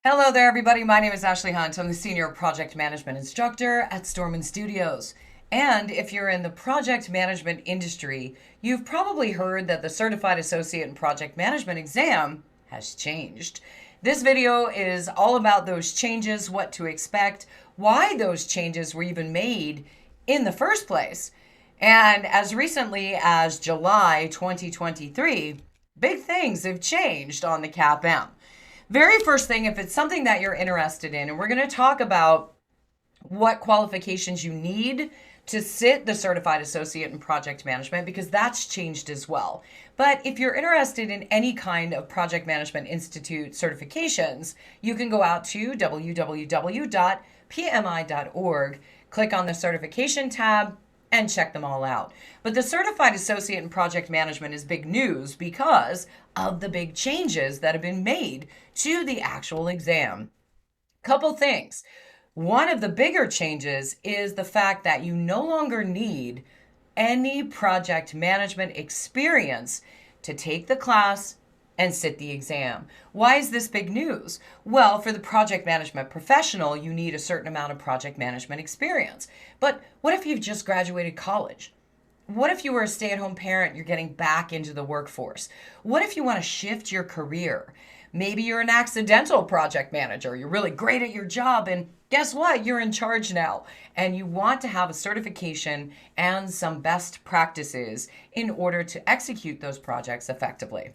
Hello there, everybody. My name is Ashley Hunt. I'm the Senior Project Management Instructor at Stormwind Studios. And if you're in the project management industry, you've probably heard that the Certified Associate in Project Management exam has changed. This video is all about those changes, what to expect, why those changes were even made in the first place. And as recently as July 2023, big things have changed on the CAPM. Very first thing, if it's something that you're interested in, and we're going to talk about what qualifications you need to sit the Certified Associate in Project Management, because that's changed as well. But if you're interested in any kind of Project Management Institute certifications, you can go out to www.pmi.org, click on the certification tab, and check them all out. But the Certified Associate in Project Management is big news because of the big changes that have been made to the actual exam. Couple things. One of the bigger changes is the fact that you no longer need any project management experience to take the class and sit the exam. Why is this big news? Well, for the project management professional, you need a certain amount of project management experience. But what if you've just graduated college? What if you were a stay-at-home parent, you're getting back into the workforce? What if you want to shift your career? Maybe you're an accidental project manager. You're really great at your job, and guess what? You're in charge now. And you want to have a certification and some best practices in order to execute those projects effectively.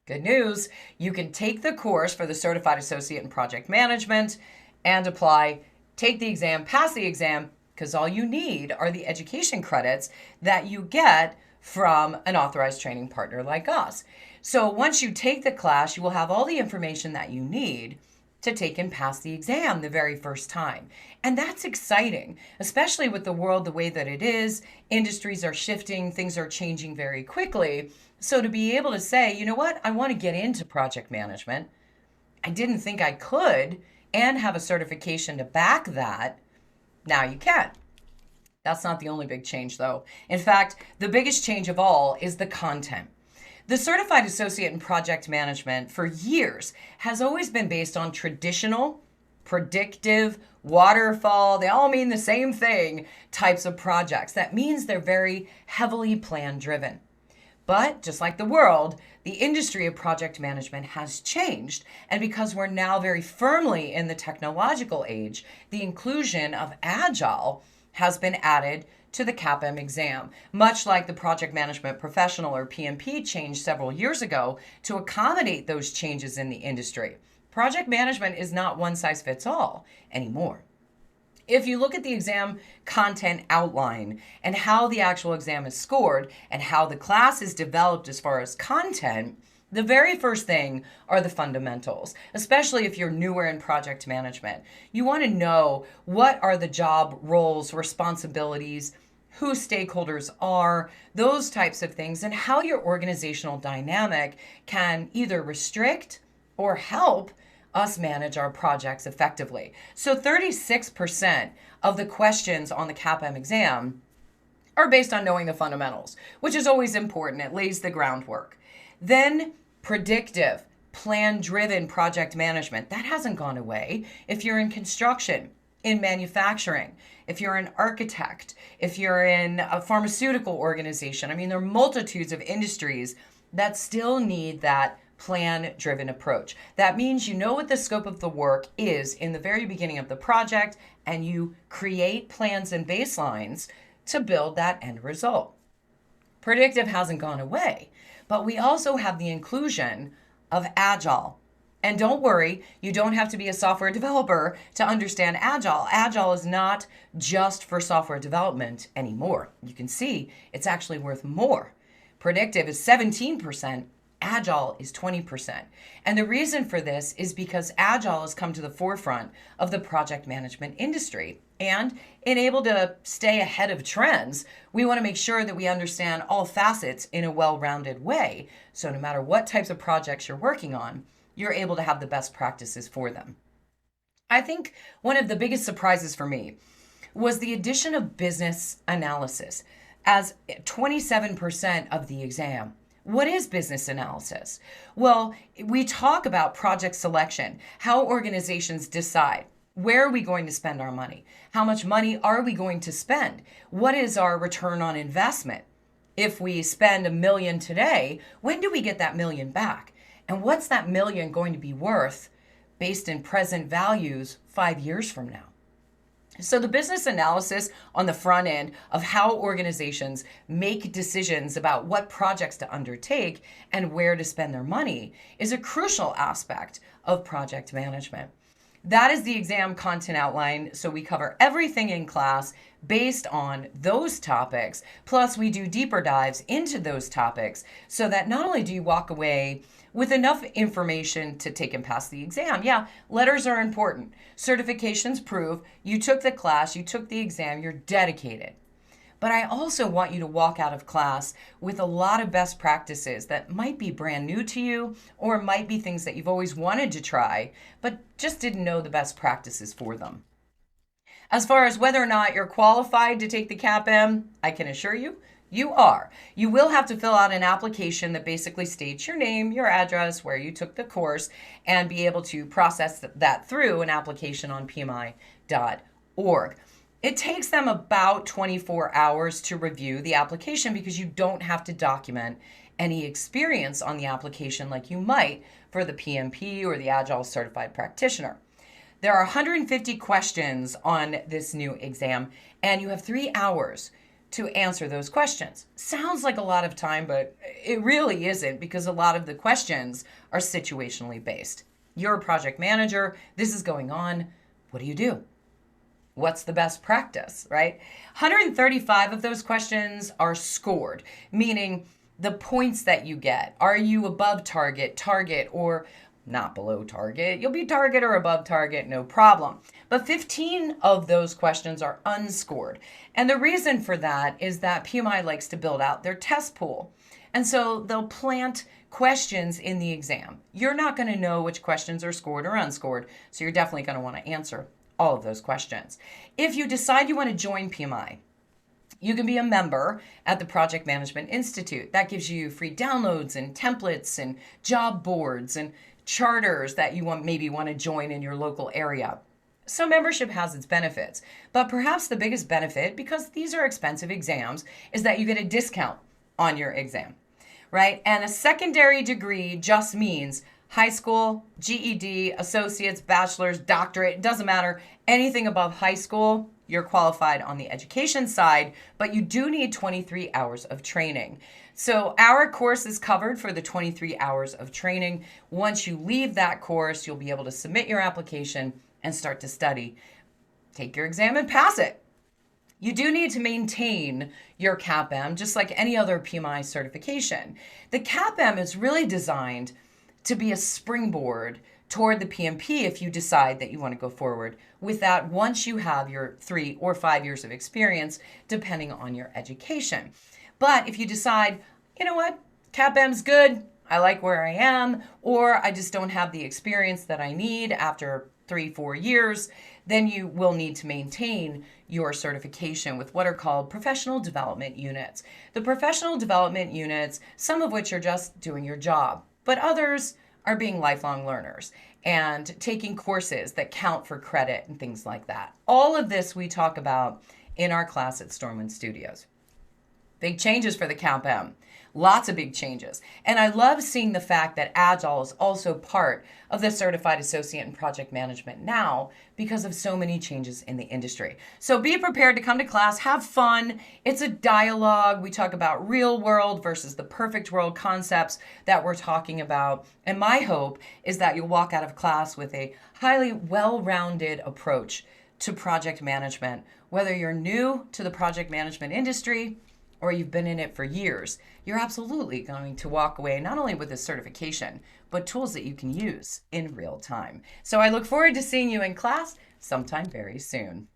Good news, you can take the course for the Certified Associate in Project Management and apply, take the exam, pass the exam, because all you need are the education credits that you get from an authorized training partner like us. So once you take the class, you will have all the information that you need to take and pass the exam the very first time. And that's exciting, especially with the world the way that it is. Industries are shifting, things are changing very quickly. So to be able to say, you know what, I want to get into project management. I didn't think I could, and have a certification to back that. Now you can. That's not the only big change, though. In fact, the biggest change of all is the content. The Certified Associate in Project Management for years has always been based on traditional, predictive, waterfall, they all mean the same thing, types of projects. That means they're very heavily plan driven. But just like the world, the industry of project management has changed. And because we're now very firmly in the technological age, the inclusion of Agile has been added to the CAPM exam, much like the Project Management Professional or PMP changed several years ago to accommodate those changes in the industry. Project management is not one size fits all anymore. If you look at the exam content outline and how the actual exam is scored and how the class is developed as far as content, the very first thing are the fundamentals, especially if you're newer in project management. You want to know what are the job roles, responsibilities, who stakeholders are, those types of things, and how your organizational dynamic can either restrict or help us manage our projects effectively. So 36% of the questions on the CAPM exam are based on knowing the fundamentals, which is always important. It lays the groundwork. Then predictive, plan-driven project management. That hasn't gone away. If you're in construction, in manufacturing, if you're an architect, if you're in a pharmaceutical organization, I mean, there are multitudes of industries that still need that plan-driven approach. That means you know what the scope of the work is in the very beginning of the project, and you create plans and baselines to build that end result. Predictive hasn't gone away, but we also have the inclusion of Agile. And don't worry, you don't have to be a software developer to understand Agile. Agile is not just for software development anymore. You can see it's actually worth more. Predictive is 17%. Agile is 20%. And the reason for this is because Agile has come to the forefront of the project management industry. And in able to stay ahead of trends, we want to make sure that we understand all facets in a well-rounded way. So no matter what types of projects you're working on, you're able to have the best practices for them. I think one of the biggest surprises for me was the addition of business analysis as 27% of the exam. What is business analysis? Well, we talk about project selection, how organizations decide. Where are we going to spend our money? How much money are we going to spend? What is our return on investment? If we spend $1 million today, when do we get that million back? And what's that million going to be worth based in present values 5 years from now? So the business analysis on the front end of how organizations make decisions about what projects to undertake and where to spend their money is a crucial aspect of project management. That is the exam content outline. So we cover everything in class based on those topics. Plus, we do deeper dives into those topics so that not only do you walk away with enough information to take and pass the exam. Yeah, letters are important. Certifications prove you took the class, you took the exam, you're dedicated. But I also want you to walk out of class with a lot of best practices that might be brand new to you or might be things that you've always wanted to try, but just didn't know the best practices for them. As far as whether or not you're qualified to take the CAPM, I can assure you, you are. You will have to fill out an application that basically states your name, your address, where you took the course, and be able to process that through an application on pmi.org. It takes them about 24 hours to review the application because you don't have to document any experience on the application like you might for the PMP or the Agile Certified Practitioner. There are 150 questions on this new exam, and you have 3 hours to answer those questions. Sounds like a lot of time, but it really isn't because a lot of the questions are situationally based. You're a project manager. This is going on. What do you do? What's the best practice, right? 135 of those questions are scored, meaning the points that you get. Are you above target, or not below target? You'll be target or above target, no problem. But 15 of those questions are unscored. And the reason for that is that PMI likes to build out their test pool. And so they'll plant questions in the exam. You're not going to know which questions are scored or unscored, so you're definitely going to want to answer all of those questions. If you decide you want to join PMI, you can be a member at the Project Management Institute. That gives you free downloads and templates and job boards and charters that you maybe want to join in your local area. So membership has its benefits, but perhaps the biggest benefit, because these are expensive exams, is that you get a discount on your exam, right? And a secondary degree just means high school, GED, associates, bachelor's, doctorate, it doesn't matter. Anything above high school, you're qualified on the education side, but you do need 23 hours of training. So our course is covered for the 23 hours of training. Once you leave that course, you'll be able to submit your application and start to study. Take your exam and pass it. You do need to maintain your CAPM, just like any other PMI certification. The CAPM is really designed to be a springboard toward the PMP if you decide that you want to go forward with that once you have your 3 or 5 years of experience, depending on your education. But if you decide, you know what, CAPM's good, I like where I am, or I just don't have the experience that I need after 3-4 years, then you will need to maintain your certification with what are called professional development units. The professional development units, some of which are just doing your job, but others are being lifelong learners and taking courses that count for credit and things like that. All of this we talk about in our class at Stormwind Studios. Big changes for the CAPM. Lots of big changes. And I love seeing the fact that Agile is also part of the Certified Associate in Project Management now because of so many changes in the industry. So be prepared to come to class, have fun. It's a dialogue. We talk about real world versus the perfect world concepts that we're talking about. And my hope is that you'll walk out of class with a highly well-rounded approach to project management, whether you're new to the project management industry or you've been in it for years. You're absolutely going to walk away not only with a certification, but tools that you can use in real time. So I look forward to seeing you in class sometime very soon.